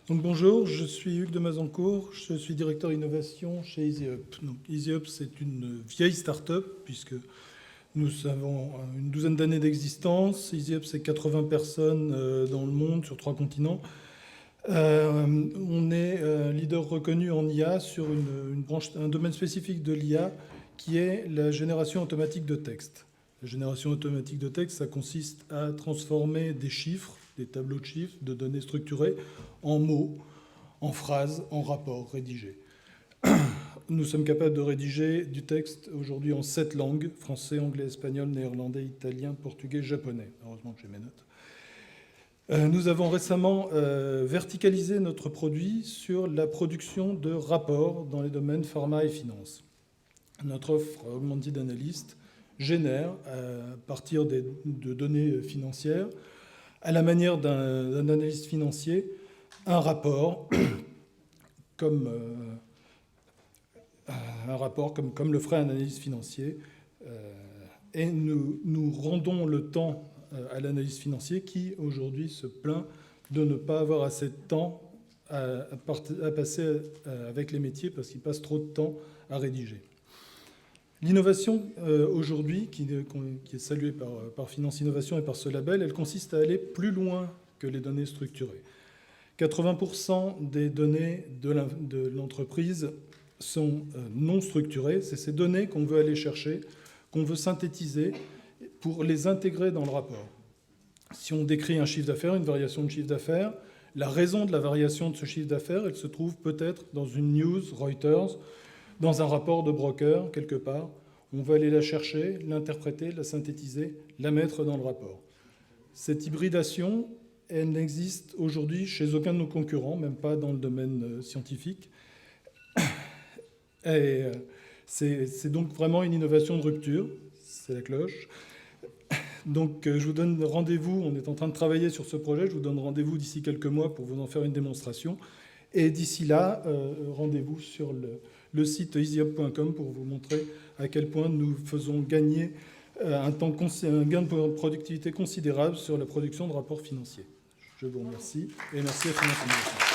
Donc bonjour, je suis Hugues de Mazancourt, je suis directeur innovation chez EasyUp. Donc EasyUp, c'est une vieille start-up puisque nous avons une douzaine d'années d'existence. EasyUp, c'est 80 personnes dans le monde sur 3 continents. On est leader reconnu en IA sur une branche, un domaine spécifique de l'IA qui est la génération automatique de texte. La génération automatique de texte, ça consiste à transformer des chiffres, des tableaux de chiffres, de données structurées, en mots, en phrases, en rapports rédigés. Nous sommes capables de rédiger du texte aujourd'hui en 7 langues, français, anglais, espagnol, néerlandais, italien, portugais, japonais. Heureusement que j'ai mes notes. Nous avons récemment verticalisé notre produit sur la production de rapports dans les domaines pharma et finance. Notre offre Augmented Analyst génère, à partir de données financières, à la manière d'un analyste financier, un rapport comme le ferait un analyste financier. Et nous rendons le temps à l'analyste financier qui, aujourd'hui, se plaint de ne pas avoir assez de temps à passer avec les métiers parce qu'il passe trop de temps à rédiger. L'innovation, aujourd'hui, qui est saluée par Finance Innovation et par ce label, elle consiste à aller plus loin que les données structurées. 80% des données de l'entreprise sont non structurées. C'est ces données qu'on veut aller chercher, qu'on veut synthétiser pour les intégrer dans le rapport. Si on décrit un chiffre d'affaires, une variation de chiffre d'affaires, la raison de la variation de ce chiffre d'affaires, elle se trouve peut-être dans une news Reuters, dans un rapport de broker, quelque part. On va aller la chercher, l'interpréter, la synthétiser, la mettre dans le rapport. Cette hybridation, elle n'existe aujourd'hui chez aucun de nos concurrents, même pas dans le domaine scientifique. Et c'est donc vraiment une innovation de rupture, c'est la cloche. Donc je vous donne rendez-vous, on est en train de travailler sur ce projet, je vous donne rendez-vous d'ici quelques mois pour vous en faire une démonstration. Et d'ici là, rendez-vous sur le site easyup.com pour vous montrer à quel point nous faisons gagner un gain de productivité considérable sur la production de rapports financiers. Je vous remercie et merci à Finance Innovation.